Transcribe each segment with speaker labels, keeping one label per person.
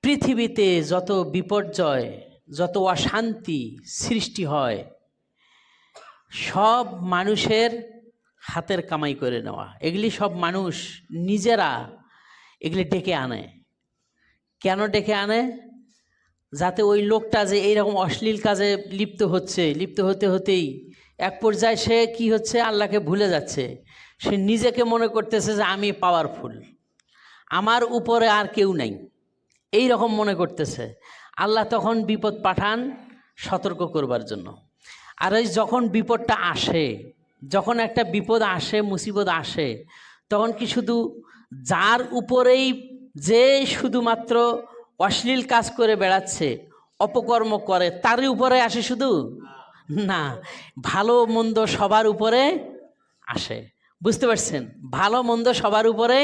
Speaker 1: পৃথিবীতে যত বিপর্যয়, যত অশান্তি সৃষ্টি হয়, সব মানুষের হাতের কামাই করে নেওয়া। এগুলি সব মানুষ নিজেরা এগুলি ডেকে আনে। কেন ডেকে আনে? যাতে ওই লোকটা যে এইরকম অশ্লীল কাজে লিপ্ত হচ্ছে, লিপ্ত হতে হতেই এক পর্যায়ে সে কি হচ্ছে, আল্লাহকে ভুলে যাচ্ছে। সে নিজেকে মনে করতেছে যে আমি পাওয়ারফুল, আমার উপরে আর কেউ নাই, এই রকম মনে করতেছে। আল্লাহ তখন বিপদ পাঠান সতর্ক করবার জন্য। আর এই যখন বিপদটা আসে, যখন একটা বিপদ আসে, মুসিবত আসে, তখন কি শুধু যার উপরেই যে শুধুমাত্র অশ্লীল কাজ করে বেড়াচ্ছে, অপকর্ম করে, তারই উপরে আসে শুধু? না, ভালো মন্দ সবার উপরে আসে। বুঝতে পারছেন? ভালো মন্দ সবার উপরে।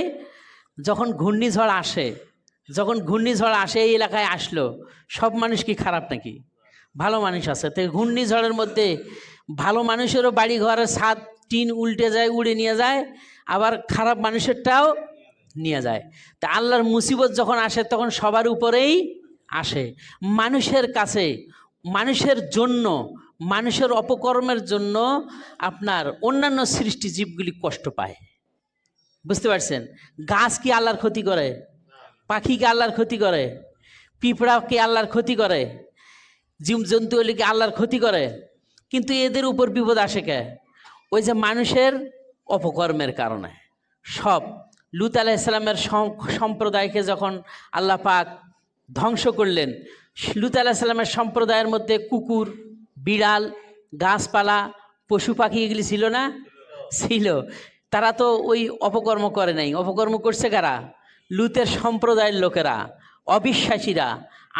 Speaker 1: যখন ঘূর্ণিঝড় আসে, যখন ঘূর্ণিঝড় আসে, এই এলাকায় আসলো, সব মানুষ কি খারাপ নাকি? ভালো মানুষ আছে। তো ঘূর্ণিঝড়ের মধ্যে ভালো মানুষেরও বাড়ি ঘরের ছাদ টিন উল্টে যায়, উড়ে নিয়ে যায়, আবার খারাপ মানুষেরটাও নিয়ে যায়। তা আল্লাহর মুসিবত যখন আসে তখন সবার উপরেই আসে। মানুষের কাছে, মানুষের জন্য, মানুষের অপকর্মের জন্য আপনার অন্যান্য সৃষ্টি জীবগুলি কষ্ট পায়। বুঝতে পারছেন? গাছ কি আল্লাহর ক্ষতি করে? পাখি কি আল্লাহর ক্ষতি করে? পিঁপড়া কি আল্লাহর ক্ষতি করে? জীবজন্তু হলে কি আল্লাহর ক্ষতি করে? কিন্তু এদের উপর বিপদ আসে কে? ওই যে মানুষের অপকর্মের কারণে। সব লূত আলাইহিস সালামের সম্প্রদায়কে যখন আল্লাহ পাক ধ্বংস করলেন, লূত আলাইহিস সালামের সম্প্রদায়ের মধ্যে কুকুর, বিড়াল, গাছপালা, পশু পাখি এগুলি ছিল না? ছিল। তারা তো ওই অপকর্ম করে নাই। অপকর্ম করছে কারা? লূতের সম্প্রদায়ের লোকেরা, অবিশ্বাসীরা,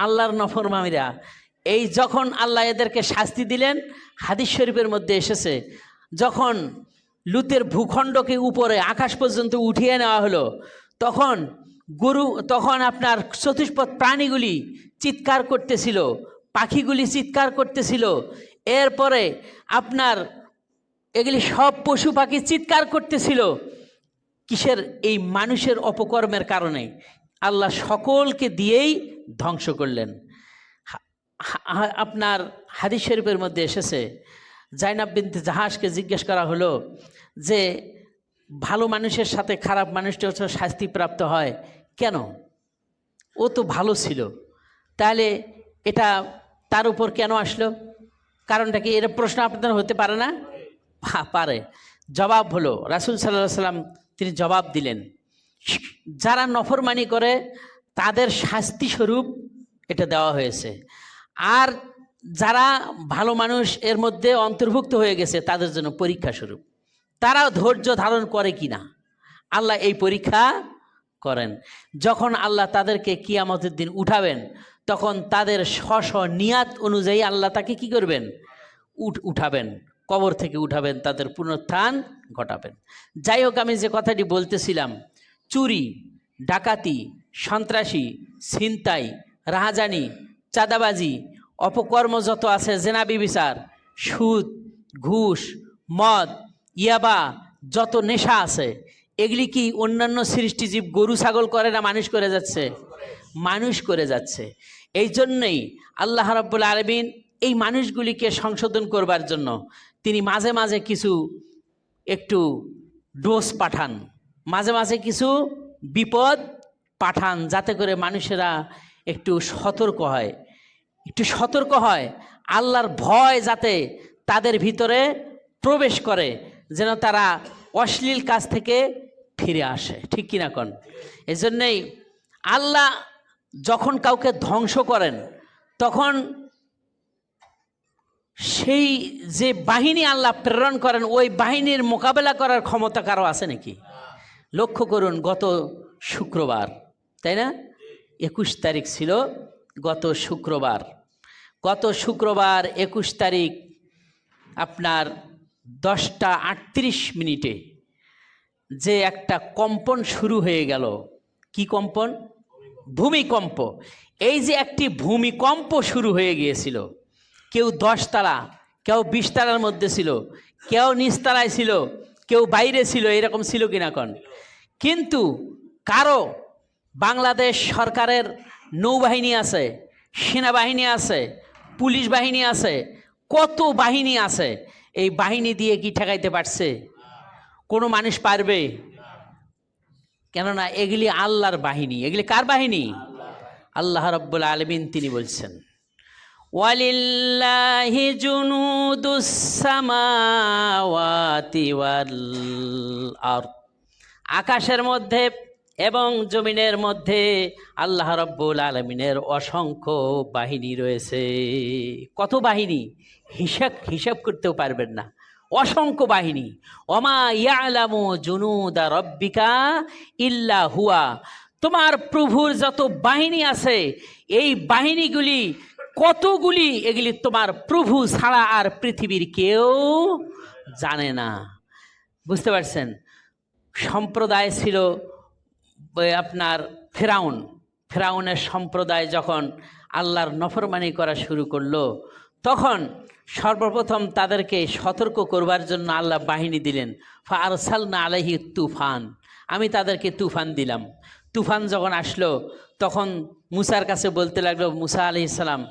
Speaker 1: আল্লাহর নফরমানীরা। এই যখন আল্লাহ এদেরকে শাস্তি দিলেন, হাদিস শরীফের মধ্যে এসেছে, যখন লূতের ভূখণ্ডকে উপরে আকাশ পর্যন্ত উঠিয়ে নেওয়া হলো, তখন আপনার চতুষ্পদ প্রাণীগুলি চিৎকার করতেছিল, পাখিগুলি চিৎকার করতেছিল, এরপরে আপনার এগুলি সব পশু পাখি চিৎকার করতেছিল। কিসের? এই মানুষের অপকর্মের কারণে। আল্লাহ সকলকে দিয়েই ধ্বংস করলেন। আপনার হাদিস শরীফের মধ্যে এসেছে, জাইনাব বিনতে জাহাজকে জিজ্ঞেস করা হলো যে ভালো মানুষের সাথে খারাপ মানুষটা হচ্ছে শাস্তিপ্রাপ্ত হয় কেন? ও তো ভালো ছিল, তাহলে এটা তার উপর কেন আসলো? কারণটা কি? এর প্রশ্ন আপনাদের হতে পারে না? পারে। জবাব হলো, রাসূল সাল্লাল্লাহু আলাইহি ওয়াসাল্লাম তিনি জবাব দিলেন, যারা নফরমানি করে তাদের শাস্তি স্বরূপ এটা দেওয়া হয়েছে, আর যারা ভালো মানুষ এর মধ্যে অন্তর্ভুক্ত হয়ে গেছে তাদের জন্য পরীক্ষা স্বরূপ। তারা ধৈর্য ধারণ করে কি না, আল্লাহ এই পরীক্ষা করেন। যখন আল্লাহ তাদেরকে কিয়ামতের দিন উঠাবেন, তখন তাদের স্ব নিয়াত অনুযায়ী আল্লাহ তাকে কি করবেন? উঠাবেন, কবর থেকে উঠাবেন, তাদের পুনরুত্থান ঘটাবেন। যাই হোক, আমি যে কথাটি বলতেছিলাম, চুরি, ডাকাতি, সন্ত্রাসী, ছিনতাই, রাহাজানি, চাঁদাবাজি, অপকর্ম যত আছে, জেনা ব্যভিচার, সুদ, ঘুষ, মদ, ইয়াবা, যত নেশা আছে, এগুলি কি অন্যান্য সৃষ্টিজীব গরু ছাগল করে না মানুষ করে যাচ্ছে? মানুষ করে যাচ্ছে। এই জন্যই আল্লাহ রাব্বুল আলামিন এই মানুষগুলিকে সংশোধন করবার জন্য তিনি মাঝে মাঝে কিছু একটু ডোজ পাঠান, মাঝে মাঝে কিছু বিপদ পাঠান, যাতে করে মানুষেরা একটু সতর্ক হয়, একটু সতর্ক হয়, আল্লাহর ভয় যাতে তাদের ভিতরে প্রবেশ করে, যেন তারা অশ্লীল কাজ থেকে ফিরে আসে। ঠিক কিনা কোন? এই জন্যেই আল্লাহ যখন কাউকে ধ্বংস করেন, তখন সেই যে বাহিনী আল্লাহ প্রেরণ করেন, ওই বাহিনীর মোকাবেলা করার ক্ষমতা কারো আছে নাকি? লক্ষ্য করুন, গত শুক্রবার, তাই না, 21 তারিখ ছিল গত শুক্রবার, গত শুক্রবার 21 তারিখ আপনার 10টা 38 মিনিটে যে একটা কম্পন শুরু হয়ে গেল। কি কম্পন? ভূমিকম্প। এই যে একটি ভূমিকম্প শুরু হয়ে গিয়েছিল, কেউ 10 তালা, কেউ 20 তালার মধ্যে ছিল, কেউ নিচতলায় ছিল, কেউ বাইরে ছিল, এরকম ছিল কিনা কোন? কিন্তু কারো বাংলাদেশ সরকারের নৌবাহিনী আছে, সেনাবাহিনী আছে, পুলিশ বাহিনী আছে, কত বাহিনী আছে। এই বাহিনী দিয়ে কি ঠেকাইতে পারছে? কোনো মানুষ পারবে? কেননা এগুলি আল্লাহর বাহিনী। এগুলি কার বাহিনী? আল্লাহ রাব্বুল আলামিন তিনি বলছেন, ওয়ালিল্লাহি জুনুদুস সামাওয়াতি ওয়াল আরদ। আকাশের মধ্যে এবং জমিনের মধ্যে আল্লাহ রাব্বুল আলামিনের অসংখ্য বাহিনী রয়েছে। কত বাহিনী? হিসাব করতেও পারবেন না, অসংখ্য বাহিনী। ওমা ইয়ালামু জুনুদা রব্বিকা ইল্লা হুয়া। তোমার প্রভুর যত বাহিনী আছে, এই বাহিনীগুলি কতগুলি, এগুলি তোমার প্রভু ছাড়া আর পৃথিবীর কেউ জানে না। বুঝতে পারছেন? সম্প্রদায় ছিল আপনার ফেরাউনের সম্প্রদায় যখন আল্লাহর নফরমানি করা শুরু করলো, তখন সর্বপ্রথম তাদেরকে সতর্ক করবার জন্য আল্লাহ বাহিনী দিলেন। ফারসালনা আলাইহি তুফান, আমি তাদেরকে তুফান দিলাম। তুফান যখন আসলো তখন মুসার কাছে বলতে লাগলো, মুসা আলাইহিস সালাম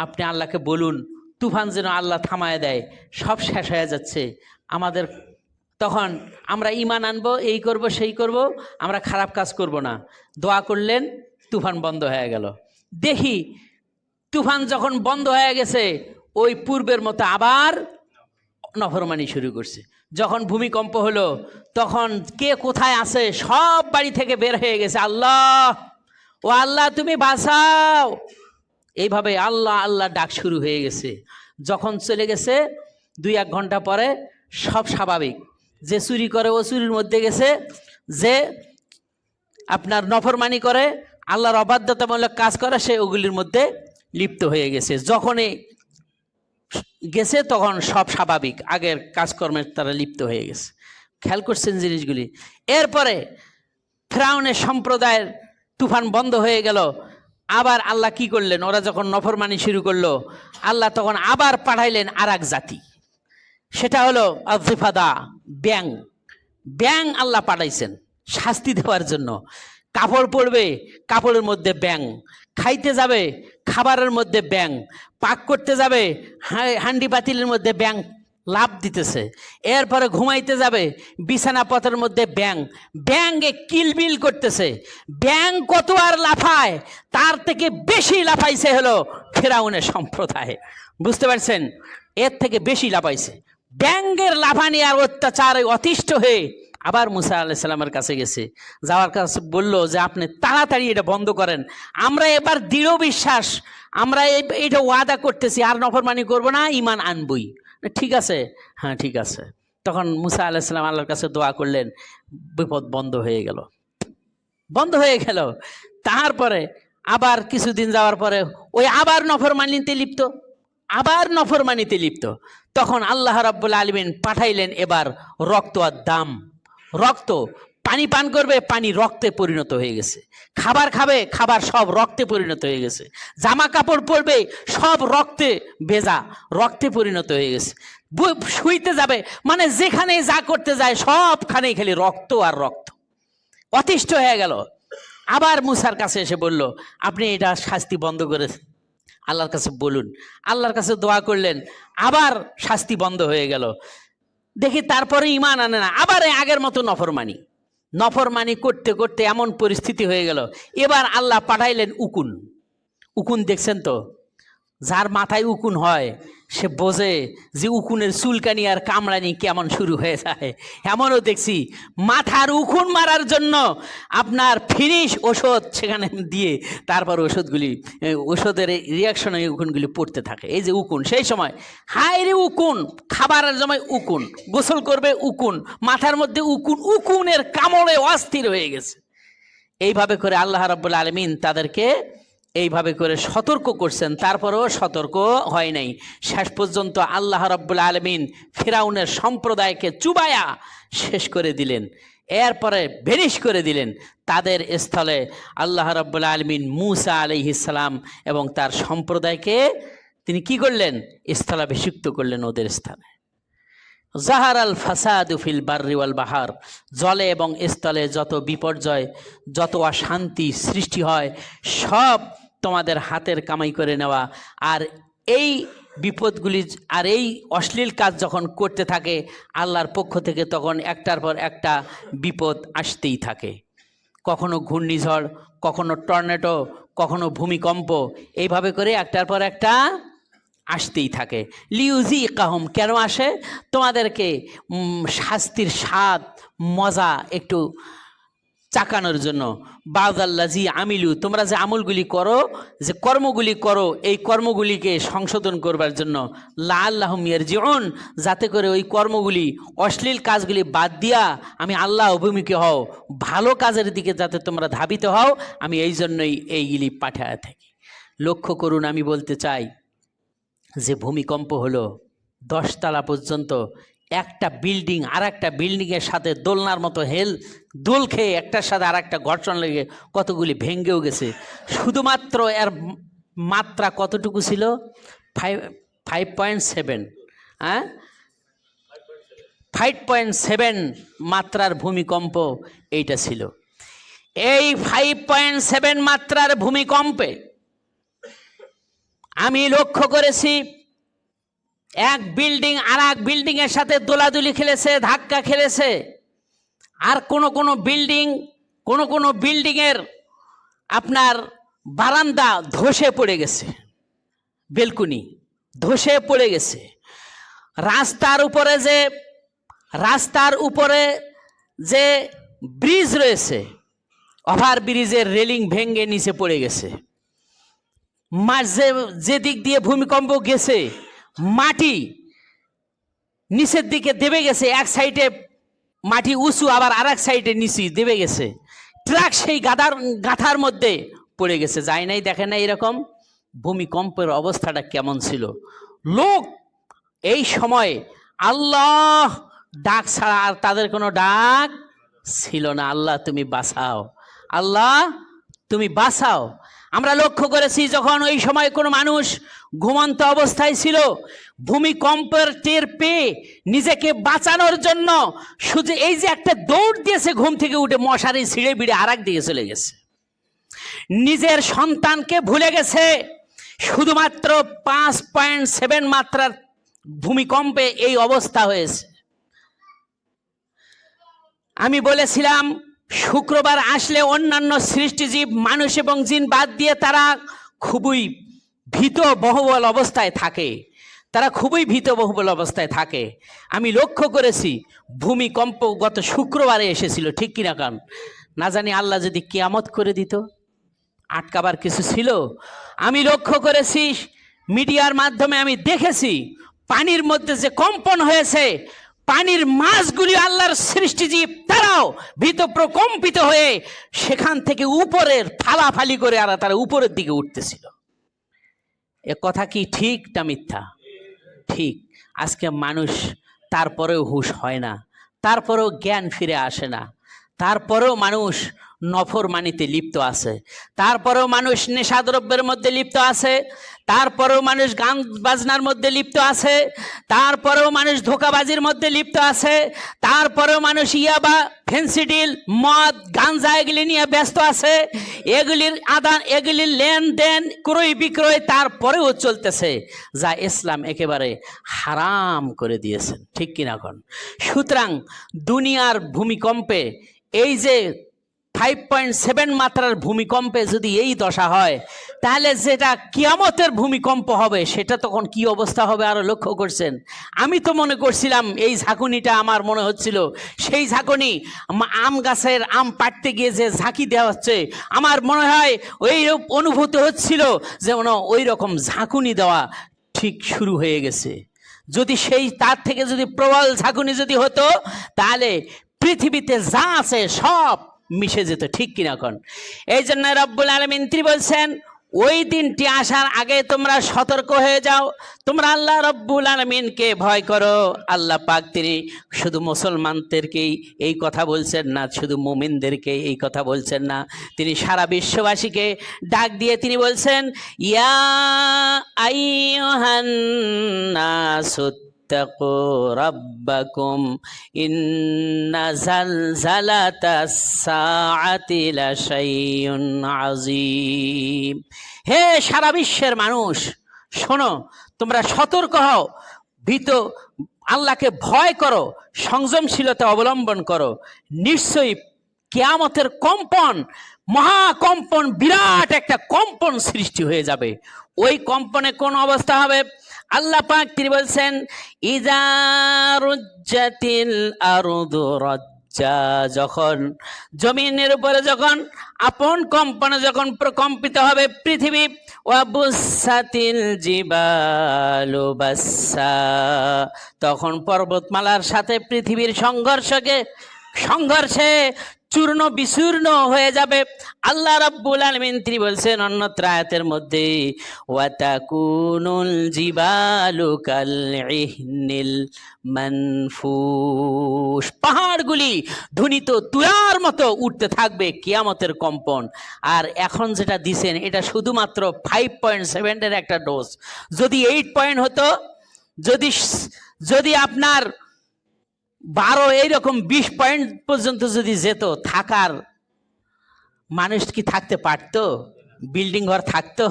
Speaker 1: আপনি আল্লাহকে বলুন তুফান যেন আল্লাহ থামায় দেয়, সব শেষ হয়ে যাচ্ছে আমাদের। তখন আমরা ঈমান আনবো, এই করব সেই করব, আমরা খারাপ কাজ করব না। দোয়া করলেন, তুফান বন্ধ হয়ে গেল। দেখি তুফান যখন বন্ধ হয়ে গেছে, ওই পূর্বের মতো আবার নফরমানি শুরু করছে। যখন ভূমিকম্প হলো তখন কে কোথায় আছে সব বাড়ি থেকে বের হয়ে গেছে, আল্লাহ ও আল্লাহ তুমি বাঁচাও। এইভাবে আল্লাহ আল্লাহ ডাক শুরু হয়ে গেছে। যখন চলে গেছে 2-1 ঘন্টা পরে সব স্বাভাবিক। যে চুরি করে ও চুরির মধ্যে গেছে, যে আপনার নফরমানি করে আল্লাহর অবাধ্যতামূলক কাজ করে সে ওগুলির মধ্যে লিপ্ত হয়ে গেছে। যখনই গেছে তখন সব স্বাভাবিক, আগের কাজকর্মের তারা লিপ্ত হয়ে গেছে। খেয়াল করছেন জিনিসগুলি? এরপরে ফেরাউনের সম্প্রদায়ের তুফান বন্ধ হয়ে গেল। আবার আল্লাহ কি করলেন? ওরা যখন নফরমানি শুরু করলো, আল্লাহ তখন আবার পাঠাইলেন আর এক জাতি, সেটা হলো আযফাদা, ব্যাং। ব্যাং আল্লাহ পাঠাইছেন শাস্তি দেওয়ার জন্য। কাপড় পরবে, কাপড়ের মধ্যে ব্যাং। খাইতে যাবে, খাবারের মধ্যে ব্যাং। পাক করতে যাবে, হান্ডি পাতিলের মধ্যে ব্যাং লাভ দিতেছে। এরপরে ঘুমাইতে যাবে, বিছানাপথের মধ্যে ব্যাং। ব্যাঙে কিলবিল করতেছে। ব্যাং কত আর লাফায়, তার থেকে বেশি লাফাইছে হলো ফেরাউনের সম্প্রদায়। বুঝতে পারছেন? এর থেকে বেশি লাফাইছে। ব্যাঙের লাফানি আর অত্যাচারে অতিষ্ঠ হয়ে আবার মুসা আলাইহিস সালামের কাছে গেছে। যাওয়ার কাছে বলল যে আপনি তাড়াতাড়ি এটা বন্ধ করেন, আমরা এবার দৃঢ় বিশ্বাস, আমরা এটা ওয়াদা করতেছি আর নফরমানি করবো না, ঈমান আনবই। ঠিক আছে, হ্যাঁ ঠিক আছে। তখন মুসা আলাইহিস সালাম আল্লাহর কাছে দোয়া করলেন, বিপদ বন্ধ হয়ে গেল। তারপরে আবার কিছুদিন যাওয়ার পরে ওই আবার নফরমানিতে লিপ্ত। তখন আল্লাহ রাব্বুল আলামিন পাঠাইলেন এবার রক্ত আর দাম। রক্ত, পানি পান করবে, পানি রক্তে পরিণত হয়ে গেছে। খাবার খাবে, খাবার সব রক্তে পরিণত হয়ে গেছে। জামা কাপড় পরবে, সব রক্তে ভেজা, রক্তে পরিণত হয়ে গেছে। শুইতে যাবে, মানে যেখানে যা করতে যায় সবখানেই খালি রক্ত আর রক্ত। অতিষ্ঠ হয়ে গেল। আবার মুসার কাছে এসে বলল, আপনি এটা শাস্তি বন্ধ করে আল্লাহর কাছে বলুন। আল্লাহর কাছে দোয়া করলেন, আবার শাস্তি বন্ধ হয়ে গেল। দেখি তারপরে ঈমান আনে না, আবার আগের মতো নফরমানি করতে করতে এমন পরিস্থিতি হয়ে গেল। এবার আল্লাহ পাঠাইলেন উকুন। দেখছেন তো, যার মাথায় উকুন হয় সে বোঝে যে উকুনের চুলকানি আর কামড়ানি কেমন শুরু হয়ে যায়। এমনও দেখছি মাথার উকুন মারার জন্য আপনার ফিনিশ ওষুধ সেখানে দিয়ে তারপর ওষুধের রিয়াকশনে উকুনগুলি পড়তে থাকে। এই যে উকুন, সেই সময় হায় রে উকুন, খাবারের সময় উকুন, গোসল করবে উকুন, মাথার মধ্যে উকুনের কামড়ে অস্থির হয়ে গেছে। এইভাবে করে আল্লাহ রাব্বুল আলামিন তাদেরকে এইভাবে করে সতর্ক করছেন, তারপরেও সতর্ক হয় নাই। শেষ পর্যন্ত আল্লাহ রাব্বুল আলামিন ফিরাউনের সম্প্রদায়কে চুবায়া শেষ করে দিলেন। এরপরে ভেনিশ করে দিলেন। তাদের স্থলে আল্লাহ রাব্বুল আলামিন মুসা আলাইহিস সালাম এবং তার সম্প্রদায়কে তিনি কি করলেন? স্থলাভিষিক্ত করলেন ওদের স্থানে। জাহারাল ফাসাদু ফিল বাররি ওয়াল বাহার, জলে এবং স্থলে যত বিপর্যয়, যত অশান্তি সৃষ্টি হয়, সব তোমাদের হাতের কামাই করে নেওয়া। আর এই বিপদগুলি আর এই অশ্লীল কাজ যখন করতে থাকে আল্লাহর পক্ষ থেকে তখন একটার পর একটা বিপদ আসতেই থাকে। কখনো ঘূর্ণিঝড়, কখনো টর্নেডো, কখনো ভূমিকম্প, এইভাবে করে একটার পর একটা আসতেই থাকে। লিউজি কাহম, কেন আসে? তোমাদেরকে শাস্তির স্বাদ মজা একটু চাকানোর জন্য। বাদাল্লাজি আমিলু, তোমরা যে আমলগুলি করো, যে কর্মগুলি করো, এই কর্মগুলিকে সংশোধন করবার জন্য। লাআল্লাহুম ইয়ারজিউন, যাতে করে ওই কর্মগুলি, অশ্লীল কাজগুলি বাদ দিয়া আমি আল্লাহ অভিমুখী হও, ভালো কাজের দিকে যাতে তোমরা ধাবিত হও, আমি এই জন্যই এইগুলি পাঠায় থাকি। লক্ষ্য করুন, আমি বলতে চাই যে ভূমিকম্প হলো 10 তলা পর্যন্ত, একটা বিল্ডিং আর একটা বিল্ডিংয়ের সাথে দোলনার মতো দোল খেয়ে একটার সাথে আর একটা ঘর্ষণ লেগে কতগুলি ভেঙ্গেও গেছে। শুধুমাত্র এর মাত্রা কতটুকু ছিল? 5.7, হ্যাঁ, 5.7 মাত্রার ভূমিকম্প এইটা ছিল। এই 5.7 মাত্রার ভূমিকম্পে আমি লক্ষ্য করেছি এক বিল্ডিং আর এক বিল্ডিংয়ের সাথে দোলাদুলি খেলেছে, ধাক্কা খেলেছে। আর কোনো বিল্ডিংয়ের আপনার বারান্দা ধসে পড়ে গেছে, বেলকুনি ধসে পড়ে গেছে। রাস্তার উপরে যে ব্রিজ রয়েছে, ওভার ব্রিজের রেলিং ভেঙে নিচে পড়ে গেছে। যে দিক দিয়ে ভূমিকম্প গেছে মাটি নিচের দিকে দেবে গেছে, এক সাইডে মাটি উঁচু, আবার আর এক সাইডে নিচে দেবে গেছে। ট্রাক সেই গাথার মধ্যে পড়ে গেছে। যায় নাই, দেখে নাই এরকম ভূমিকম্পের অবস্থাটা কেমন ছিল। লোক এই সময় আল্লাহ ডাক ছাড়া আর তাদের কোনো ডাক ছিল না। আল্লাহ তুমি বাঁচাও, আল্লাহ তুমি বাঁচাও। আমরা লক্ষ্য করেছি যখন ওই সময় কোনো মানুষ ঘুমন্ত অবস্থায় ছিল, ভূমিকম্পের টের পেয়ে নিজেকে বাঁচানোর জন্য শুধু এই যে একটা দৌড় দিয়েছে, ঘুম থেকে উঠে মশারি ছিঁড়ে বিড়ে আর এক দিকে চলে গেছে। নিজের সন্তানকে ভুলে গেছে। শুধুমাত্র 5.7 মাত্রার ভূমিকম্পে এই অবস্থা হয়েছে। আমি বলেছিলাম শুক্রবার আসলে অন্যান্য সৃষ্টিজীব মানুষ এবং জিন বাদ দিয়ে তারা খুবই ভীতবহুল অবস্থায় থাকে, আমি লক্ষ্য করেছি ভূমিকম্প গত শুক্রবারে এসেছিল, ঠিক কিনা? কারণ না জানি আল্লাহ যদি কিয়ামত করে দিত, আটকাবার কিছু ছিল? আমি লক্ষ্য করেছি, মিডিয়ার মাধ্যমে আমি দেখেছি পানির মধ্যে যে কম্পন হয়েছে, পানির মাছগুলি আল্লাহর সৃষ্টিজীব তারাও ভীত প্রকম্পিত হয়ে সেখান থেকে উপরের ফালাফালি করে আর তারা উপরের দিকে উঠতেছিল। এ কথা কি ঠিক না মিথ্যা? ঠিক। আজকে মানুষ তারপরেও হুঁশ হয় না, তারপরেও জ্ঞান ফিরে আসে না, তারপরেও মানুষ নফরমানিতে লিপ্ত আছে, তারপরেও মানুষ নেশাদ্রব্যের মধ্যে লিপ্ত আছে, তারপরেও মানুষ গান বাজনার মধ্যে লিপ্ত আছে, তারপরেও মানুষ ধোঁকাবাজির মধ্যে লিপ্ত আছে, তারপরেও মানুষ ইয়াবা, ফেন্সিডিল, মদ, গাঞ্জা এগুলি নিয়ে ব্যস্ত আছে। এগুলির লেনদেন, ক্রয় বিক্রয় তারপরেও চলতেছে, যা ইসলাম একেবারে হারাম করে দিয়েছেন, ঠিক কিনা? এখন সুতরাং দুনিয়ার ভূমিকম্পে এই যে 5.7 মাত্রার ভূমিকম্পে যদি এই দশা হয়, তাহলে যেটা কিয়ামতের ভূমিকম্প হবে সেটা তখন কি অবস্থা হবে আরো লক্ষ্য করছেন? আমি তো মনে করছিলাম এই ঝাঁকুনিটা, আমার মনে হচ্ছিল সেই ঝাঁকুনি আম গাছের আম পাড়তে গিয়ে যে ঝাঁকি দেওয়া হচ্ছে, আমার মনে হয় ওই অনুভূতি হচ্ছিল যেমন ওই রকম ঝাঁকুনি দেওয়া ঠিক শুরু হয়ে গেছে। যদি তার থেকে যদি প্রবল ঝাঁকুনি যদি হতো, তাহলে পৃথিবীতে যা আছে সব মিশে যেত, ঠিক কিনা? এখন এই জন্য রব্বুল আলামিন তিনি বলছেন, ওই দিনটি আসার আগে তোমরা সতর্ক হয়ে যাও, তোমরা আল্লাহ রব্বুল আলামিনকে ভয় করো। আল্লাহ পাক তিনি শুধু মুসলমানদেরকেই এই কথা বলছেন না, শুধু মুমিনদেরকে এই কথা বলছেন না, তিনি সারা বিশ্ববাসীকে ডাক দিয়ে তিনি বলছেন, ইয়া আইয়ুহান নাসু ওয়াত্তাকু রাব্বাকুম ইন্না জালজালাতাস সাআতি লাশাইউন আযীম। হে সারা বিশ্বের মানুষ, শোনো, তোমরা সতর্ক হও, ভীত, আল্লাহকে ভয় করো, সংযমশীলতা অবলম্বন করো। নিশ্চয়ই কিয়ামতের কম্পন, মহাকম্পন, বিরাট একটা কম্পন সৃষ্টি হয়ে যাবে। ওই কম্পনে কোন অবস্থা হবে? আল্লাহ পাক তিনি বলছেন, ইযা রুজ্জাতিল আরদু রাজ্জা, যখন জমিনের উপরে যখন আপন কম্পনে যখন প্রকম্পিত হবে পৃথিবী, ওয়া বুসাতিল জিবালু বাসসা, তখন পর্বতমালার সাথে পৃথিবীর সংঘর্ষে চূর্ণ বিচূর্ণ হয়ে যাবে। আল্লাহ রাব্বুল আলামিন তিনি বলছেন অন্যত্র আয়াতের মধ্যে, ওয়াতাকুনুল জিবালু কাল ইহনিল মানফুস, পাহাড়গুলি ধ্বনিত তুলার মতো উঠতে থাকবে কিয়ামতের কম্পন। আর এখন যেটা দিছেন এটা শুধুমাত্র 5.7 এর একটা ডোজ। যদি 8 পয়েন্ট হতো, যদি আপনার 12 এইরকম 20 পয়েন্ট পর্যন্ত যদি যেত, থাকার মানুষ কি থাকতে পারতো? বিল্ডিং ঘর থাকতো?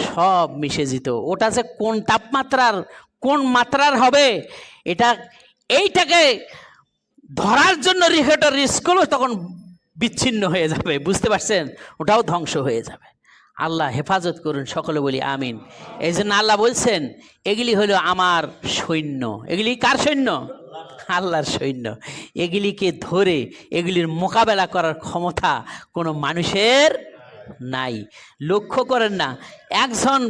Speaker 1: সব মিশে যেত। ওটা যে কোন তাপমাত্রার, কোন মাত্রার হবে, এইটাকে ধরার জন্য রিস্কগুলো তখন বিচ্ছিন্ন হয়ে যাবে, বুঝতে পারছেন? ওটাও ধ্বংস হয়ে যাবে। আল্লাহ হেফাজত করুন, সকলে বলি আমিন। এই জন্য আল্লাহ বলছেন এগুলি হলো আমার সৈন্য। এগুলি কার সৈন্য? আল্লাহর সৈন্য। এগুলিকে ধরে এগুলির মোকাবেলা করার ক্ষমতা কোনো মানুষের নাই। লক্ষ্য করেন না, একজন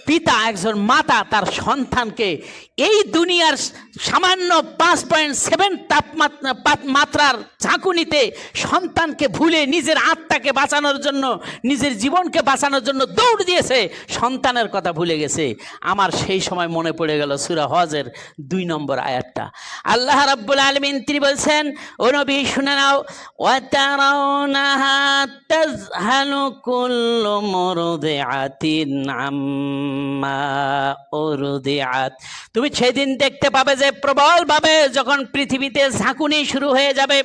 Speaker 1: পিতা, একজন মাতা তার সন্তানকে এই দুনিয়ার সামান্য 5.7 মাত্রার ঝাঁকুনিতে সন্তানকে ভুলে নিজের আত্মাকে বাঁচানোর জন্য, নিজের জীবনকে বাঁচানোর জন্য দৌড় দিয়েছে, সন্তানের কথা ভুলে গেছে। আমার সেই সময় মনে পড়ে গেল সূরা হজের 2 নম্বর আয়াতটা। আল্লাহ রাব্বুল আলামিন তিনি বলছেন, ও নবী শুনে নাও, ওয়াতারাউনাহা তাযহালু কুল্লু মুরদিআতিন আম্মা উরদিআত, তুমি সেদিন দেখতে পাবে যে প্রবলভাবে যখন পৃথিবীতে ঝাঁকুনি শুরু হয়ে যাবে,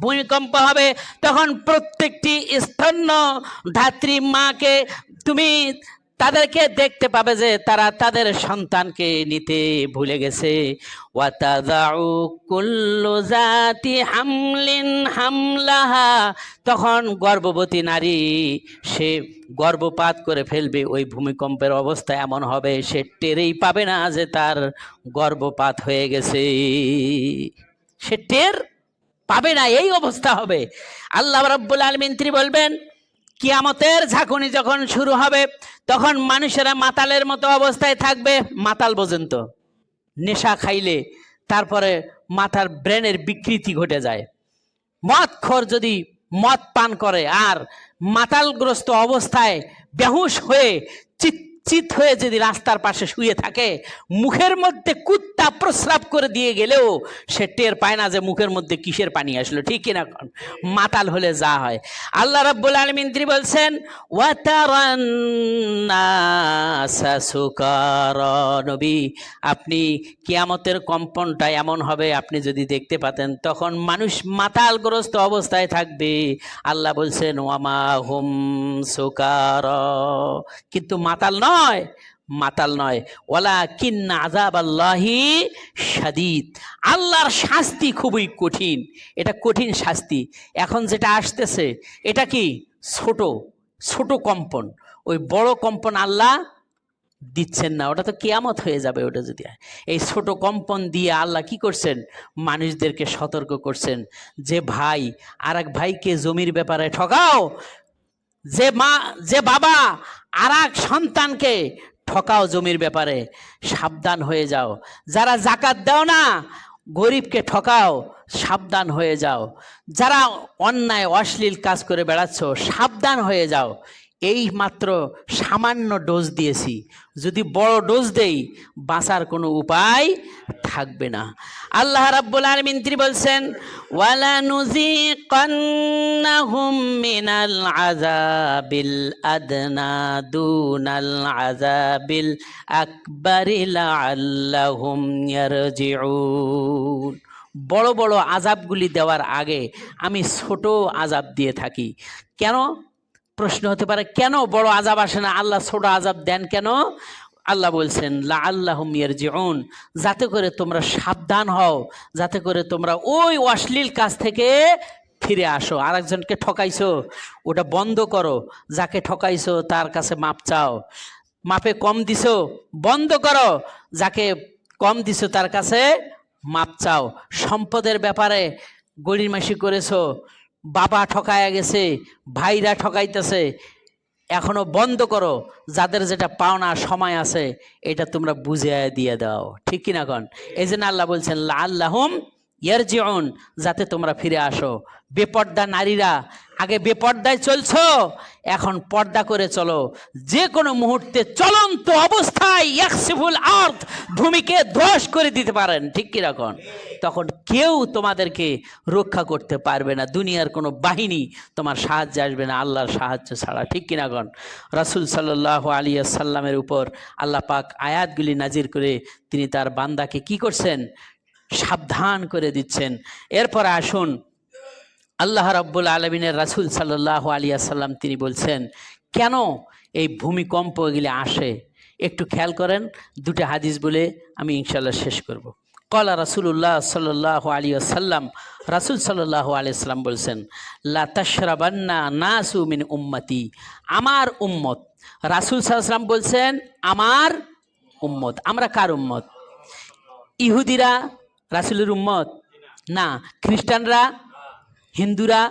Speaker 1: ভূমিকম্প হবে, তখন প্রত্যেকটি স্তন্যধাত্রী মাকে তুমি তাদেরকে দেখতে পাবে যে তারা তাদের সন্তানকে নিতে ভুলে গেছে। ওয়াতাযাউ কুল্লু যাতি হামলিন হামলাহা, তখন গর্ভবতী নারী সে গর্ভপাত করে ফেলবে। ওই ভূমিকম্পের অবস্থা এমন হবে সে টেরই পাবে না যে তার গর্ভপাত হয়ে গেছে, সে টের পাবে না, এই অবস্থা হবে। আল্লাহ রাব্বুল আলামিন তিনি বলবেন, কিয়ামতের ঝাঁকুনি যখন শুরু হবে তখন মানুষেরা মাতালের মতো অবস্থায় থাকবে। মাতাল বোঝেন তো, নেশা খাইলে তারপরে মাথার ব্রেনের বিকৃতি ঘটে যায়। মদখোর যদি মদ পান করে আর মাতালগ্রস্ত অবস্থায় বেহুশ হয়ে চিত হয়ে যদি রাস্তার পাশে শুয়ে থাকে, মুখের মধ্যে কুত্তা প্রস্রাব করে দিয়ে গেলেও সে টের পায় না যে মুখের মধ্যে কিসের পানি আসলো, ঠিক কিনা? মাতাল হলে যা হয়। আল্লাহ রাব্বুল আলামিন তিনি বলছেন, ওয়াতারান নাসা সুকারা, নবী আপনি কিয়ামতের কম্পনটা এমন হবে, আপনি যদি দেখতে পাতেন তখন মানুষ মাতালগ্রস্ত অবস্থায় থাকবে। আল্লাহ বলছেন, ওয়ামা হুম সুকারা, কিন্তু মাতাল নয়, ওয়ালাকিন্না আযাবাল্লাহি শাদীদ, আল্লাহর শাস্তি খুবই কঠিন। এটা কঠিন শাস্তি। এখন যেটা আসতেছে এটা কি? ছোট কম্পন। ওই বড় কম্পন আল্লাহ দিচ্ছেন না, ওটা তো কিয়ামত হয়ে যাবে। ওটা যদি এই ছোট কম্পন দিয়ে আল্লাহ কি করছেন? মানুষদেরকে সতর্ক করছেন যে ভাই আর এক ভাইকে জমির ব্যাপারে ঠকাও, যে বাবা আর এক সন্তানকে ঠকাও জমির ব্যাপারে, সাবধান হয়ে যাও। যারা যাকাত দাও না, গরিবকে ঠকাও, সাবধান হয়ে যাও। যারা অন্যায় অশ্লীল কাজ করে বেড়াচ্ছ, সাবধান হয়ে যাও। এই মাত্র সামান্য ডোজ দিয়েছি, যদি বড় ডোজ দেই বাঁচার কোনো উপায় থাকবে না। আল্লাহ রাব্বুল আলামিন তিনি বলছেন, ওয়ালা নুযিকান্নাহুম মিনাল আযাবিল আদনা দুনাল আযাবিল আকবারি লাআল্লাহুম ইয়ারজিউন। বড় বড় আযাবগুলি দেওয়ার আগে আমি ছোট আযাব দিয়ে থাকি। কেন? প্রশ্ন হতে পারে, কেন বড় আযাব আসে না, আল্লাহ ছোট আযাব দেন কেন? আল্লাহ বলছেন লাআল্লাহুম ইয়ারজিউন, যাতে করে তোমরা সাবধান হও, যাতে করে তোমরা ওই অশ্লীল কাজ থেকে ফিরে আসো। আরেকজনকে ঠকাইছো, ওটা বন্ধ করো। যাকে ঠকাইছো তার কাছে মাপ চাও। মাপে কম দিছো, বন্ধ করো। যাকে কম দিছো তার কাছে মাপ চাও। সম্পদের ব্যাপারে গড়িমাসি করেছো, বাবা ঠকায়া গেছে, ভাইরা ঠকাইতেছে, এখনো বন্ধ করো। যাদের যেটা পাওনা সময় আছে এটা তোমরা বুঝিয়ে দিয়ে দাও, ঠিক কিনা কন? এই জন্য আল্লাহ বলছেন লাআল্লাহুম ইয়ারজিউন, যাতে তোমরা ফিরে আসো। বেপর্দা নারীরা, আগে বেপর্দায় চলছো, এখন পর্দা করে চলো। যে কোনো মুহূর্তে চলন্ত অবস্থায় ইয়াকসিফুল আরদ, ভূমিকে ধ্বংস করে দিতে পারেন, ঠিক কিনা কন? তখন কেউ তোমাদেরকে রক্ষা করতে পারবে না, দুনিয়ার কোনো বাহিনী তোমার সাহায্যে আসবে না আল্লাহর সাহায্য ছাড়া, ঠিক কিনা কন? রাসূল সাল্লাল্লাহু আলাইহি ওয়াসাল্লামের উপর আল্লাহ পাক আয়াতগুলি নাজির করে তিনি তার বান্দাকে কি করছেন? সাবধান করে দিচ্ছেন। এরপর আসুন, আল্লাহ রাব্বুল আলামিনের রাসূল সাল্লাল্লাহু আলাইহি ওয়াসাল্লাম তিনি বলছেন কেন এই ভূমিকম্প এগুলি আসে। একটু খেয়াল করেন, দুটো হাদিস বলে আমি ইনশাআল্লাহ শেষ করব। ক্বালা রাসূলুল্লাহ সাল্লাল্লাহু আলাইহি ওয়াসাল্লাম, রাসূল সাল্লাল্লাহু আলাইহি ওয়াসাল্লাম বলছেন লা তাশরাবান্না নাসু মিন উম্মতি, আমার উম্মত। রাসূল সাল্লাল্লাহু আলাইহি ওয়াসাল্লাম বলছেন আমার উম্মত। আমরা কার উম্মত? ইহুদিরা রাসূলের উম্মত না, খ্রিস্টানরা, হিন্দুরা,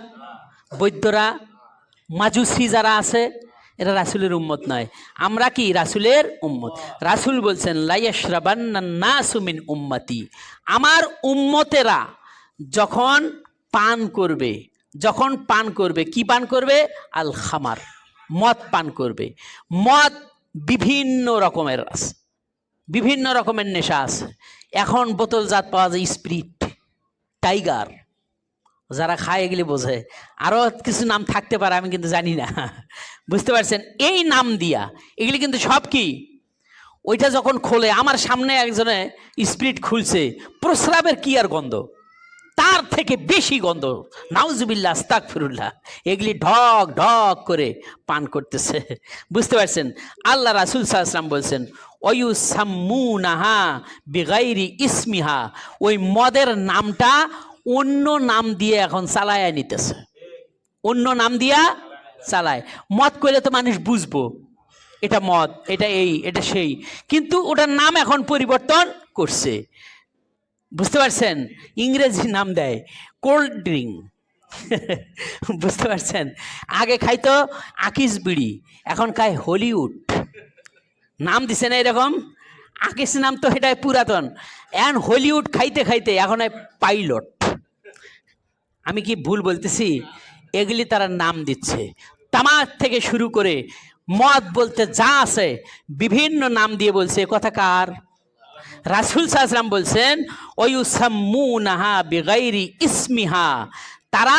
Speaker 1: বৌদ্ধরা, মাজুসি যারা আছে এরা রাসূলের উম্মত নয়। আমরা কি রাসূলের উম্মত? রাসূল বলছেন লা ইয়াশরাবান্নান নাসু মিন উম্মতি, আমার উম্মতেরা যখন পান করবে, যখন পান করবে, কি পান করবে? আল খামার, মদ পান করবে। মদ বিভিন্ন রকমের আছে, বিভিন্ন রকমের নেশা আছে। এখন বোতলজাত পাওয়া যায়, স্প্রিট, টাইগার, যারা খায় এগুলি বোঝে। আরও কিছু নাম থাকতে পারে, আমি কিন্তু জানি না, বুঝতে পারছেন? এই নাম দিয়া এগুলি কিন্তু সব কি, ওইটা যখন খোলে, আমার সামনে একজনে স্প্রিট খুলছে, প্রস্রাবের কি আর গন্ধ, তার থেকে বেশি গন্ধ, নাউজুবিল্লাহ আস্তাগফিরুল্লাহ, এগুলি ঢক ঢক করে পান করতেছে, বুঝতে পারছেন? আল্লাহ রাসূল সাল্লাল্লাহু আলাইহি ওয়াসাল্লাম বলছেন ওয়ুসাম্মুনাহা বিগাইরি ইসমিহা, ওই মদের নামটা অন্য নাম দিয়ে এখন চালায়া নিতেছে, অন্য নাম দিয়া চালায়। মদ কইলে তো মানুষ বুঝবো এটা মদ, এটা এই, এটা সেই, কিন্তু ওটার নাম এখন পরিবর্তন করছে, বুঝতে পারছেন? ইংরেজি নাম দেয় কোল্ড ড্রিঙ্ক, বুঝতে পারছেন? আগে খাইতো আকিস বিড়ি, এখন খায় হলিউড, নাম দিছে না এরকম। আকিস নাম তো এটাই পুরাতন, এখন হলিউড খাইতে খাইতে এখন পাইলট। আমি কি ভুল বলতেছি? এগুলি তারা নাম দিচ্ছে। তামাক থেকে শুরু করে মদ বলতে যা আছে বিভিন্ন নাম দিয়ে বলছে। কথা কার? রাসূল সাল্লাল্লাহু আলাইহি ওয়াসাল্লাম বলছেন ওয়ুসাম্মুনাহা বিগাইরি ইসমিহা, তারা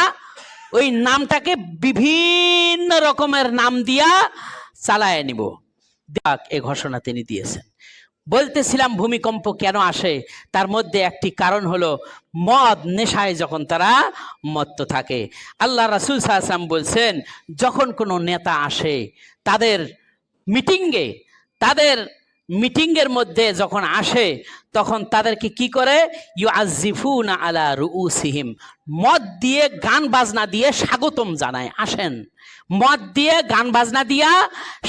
Speaker 1: ওই নামটাকে বিভিন্ন রকমের নাম দিয়া চালায় নিব। দেখ, এ ঘোষণা তিনি দিয়েছেন। বলতেছিলাম ভূমিকম্প কেন আসে, তার মধ্যে একটি কারণ হলো মদ নেশায় যখন তারা মত্ত থাকে। আল্লাহ রাসূল সাল্লাল্লাহু আলাইহি ওয়াসাল্লাম বলছেন যখন কোনো নেতা আসে তাদের মিটিংয়ের মধ্যে যখন আসে তখন তাদেরকে কি করে? ইউআযিফুনা আলা রুউসিহিম, মদ দিয়ে গান বাজনা দিয়ে স্বাগতম জানায়, আসেন। মদ দিয়ে গান বাজনা দিয়া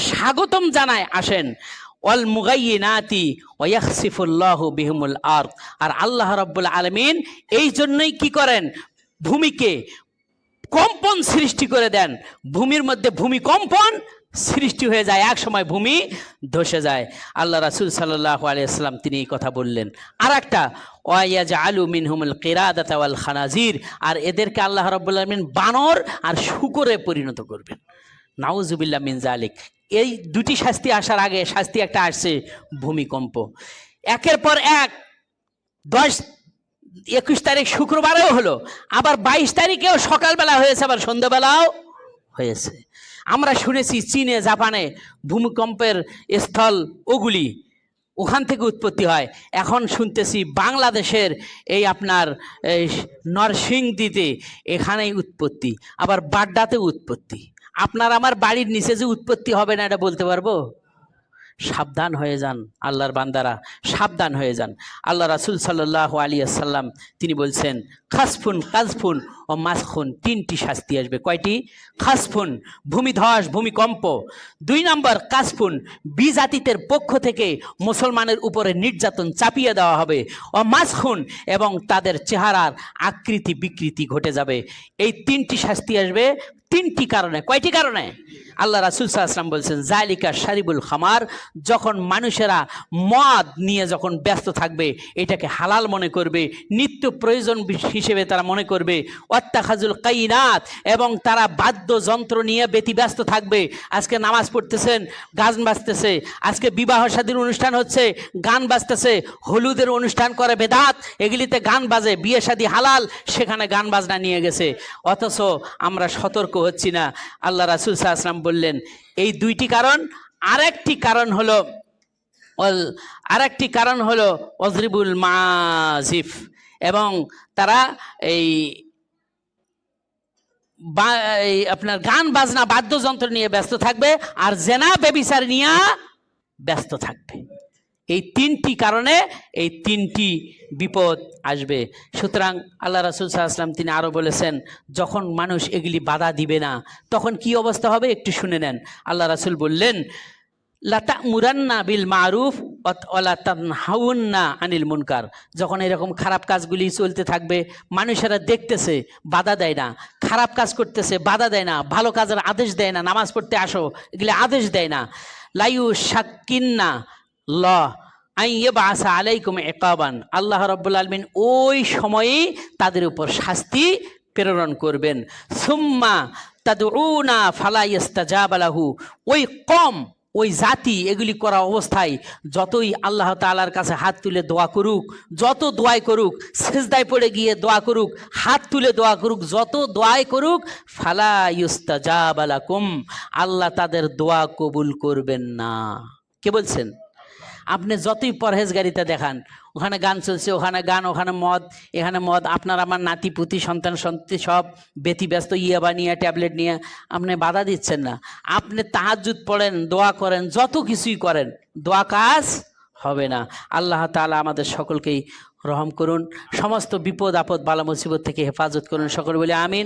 Speaker 1: স্বাগতম জানায়, আসেন। ওয়াল মুগাইয়িনাতি ওয়া ইয়াখসিফুল্লাহু বিহিমুল আরদ, আর আল্লাহ রাব্বুল আলামিন এই জন্যই কি করেন? ভূমিকে কম্পন সৃষ্টি করে দেন, ভূমির মধ্যে ভূমিকম্পন সৃষ্টি হয়ে যায়, এক সময় ভূমি ধসে যায়। আল্লাহ রাসূল সাল্লাল্লাহু আলাইহি ওয়াসাল্লাম তিনি এই কথা বললেন। আর একটা ওয়া ইয়াজআলু মিনহুমুল কিরাদাতা ওয়াল খানাজির, আর এদেরকে আল্লাহ রাব্বুল আলামিন বানর আর শূকরে পরিণত করবেন। নাউজুবিল্লাহ মিন জালিক। এই দুটি শাস্তি আসার আগে শাস্তি একটা আসছে ভূমিকম্প। একের পর এক 10-21 তারিখ শুক্রবারেও হলো, আবার 22 তারিখেও সকালবেলা হয়েছে, আবার সন্ধ্যাবেলাও হয়েছে। আমরা শুনেছি চীনে জাপানে ভূমিকম্পের স্থল ওগুলি, ওখান থেকে উৎপত্তি হয়। এখন শুনতেছি বাংলাদেশের এই আপনার এই নরসিংদীতে এখানেই উৎপত্তি, আবার বাড্ডাতে উৎপত্তি। আপনার আমার বাড়ির নিচে যে উৎপত্তি হবে না এটা বলতে পারবো? সাবধান হয়ে যান আল্লাহর বান্দারা, সাবধান হয়ে যান। আল্লাহ রাসূল সাল্লাল্লাহু আলাইহি ওয়াসাল্লাম তিনি বলছেন খাসফুন কাজফুন ও মাসখুন, তিনটি শাস্তি আসবে। কয়টি? খাসফুন ভূমিধস ভূমিকম্প, 2 নম্বর কাজফুন বিজাতিদের পক্ষ থেকে মুসলমানের উপরে নির্যাতন চাপিয়ে দেওয়া হবে, ও মাসখুন এবং তাদের চেহারার আকৃতি বিকৃতি ঘটে যাবে। এই 3টি শাস্তি আসবে 3টি কারণে। কয়টি কারণে? আল্লাহ রাসূল সাল্লাল্লাহু আলাইহি ওয়াসাল্লাম বলছেন জালিকা শারিবুল খামার, যখন মানুষেরা মদ নিয়ে যখন ব্যস্ত থাকবে, এটাকে হালাল মনে করবে, নিত্য প্রয়োজন হিসেবে তারা মনে করবে। ওয়াত্তাখাজুল কাইনাত, এবং তারা বাদ্যযন্ত্র নিয়ে ব্যতিব্যস্ত থাকবে। আজকে নামাজ পড়তেছেন, গান বাজতেছে, আজকে বিবাহ শাদীর অনুষ্ঠান হচ্ছে, গান বাজতেছে, হলুদের অনুষ্ঠান করে বেদাত, এগুলিতে গান বাজে, বিয়ে শাদী হালাল, সেখানে গান বাজনা নিয়ে গেছে, অথচ আমরা সতর্ক হচ্ছি না। আল্লাহ রাসূল সাল্লাল্লাহু আলাইহি ওয়াসাল্লাম বললেন এই 2টি কারণ। আরেকটি কারণ হলো ওয়াজরিবুল মাজিফ, এবং তারা এই আপনার গান বাজনা বাদ্যযন্ত্র নিয়ে ব্যস্ত থাকবে, আর জেনা ব্যভিচার নিয়ে ব্যস্ত থাকবে। এই 3টি কারণে এই 3টি বিপদ আসবে। সুতরাং আল্লাহ রাসূল সাল্লাল্লাহু আলাইহি ওয়াসাল্লাম তিনি আরও বলেছেন যখন মানুষ এগুলি বাধা দিবে না তখন কি অবস্থা হবে একটু শুনে নেন। আল্লাহ রাসূল বললেন লা তা'মুরান্না বিল মারুফ ওয়া লা তানহাউন্না আনিল মুনকার, যখন এরকম খারাপ কাজগুলি চলতে থাকবে, মানুষেরা দেখতেছে বাধা দেয় না, খারাপ কাজ করতেছে বাধা দেয় না, ভালো কাজের আদেশ দেয় না, নামাজ পড়তে আসো এগুলি আদেশ দেয় না। লাইউ শাক্কিন্না ল আইয়াবআসা আলাইকুম ইকাবান, আল্লাহ রাব্বুল আলামিন ওই সময়েই তাদের উপর শাস্তি প্রেরণ করবেন। সুম্মা তাদউনা ফালা ইস্তাজাবা লাহু, ওই কম ওই জাতি এগুলি করা অবস্থায় যতই আল্লাহ তাআলার কাছে হাত তুলে দোয়া করুক, যত দোয়াই করুক, সিজদায় পড়ে গিয়ে দোয়া করুক, হাত তুলে দোয়া করুক, যত দোয়াই করুক, ফালা ইস্তাজাবা লাকুম, আল্লাহ তাদের দোয়া কবুল করবেন না। কে বলছেন? আপনি যতই পরহেজগারিতা দেখান, ওখানে গান চলছে, ওখানে গান, ওখানে মদ, এখানে মদ, আপনার আমার নাতি পুতি সন্তান সন্ততি সব ব্যতিব্যস্ত, ইয়াবা নিয়ে ট্যাবলেট নিয়ে, আপনি বাধা দিচ্ছেন না। আপনি তাহাজ্জুদ পড়েন, দোয়া করেন, যত কিছুই করেন, দোয়া কাজ হবে না। আল্লাহ তাআলা আমাদের সকলকেই রহম করুন, সমস্ত বিপদ আপদ বালা মুসিবত থেকে হেফাজত করুন, সকলে বলে আমিন।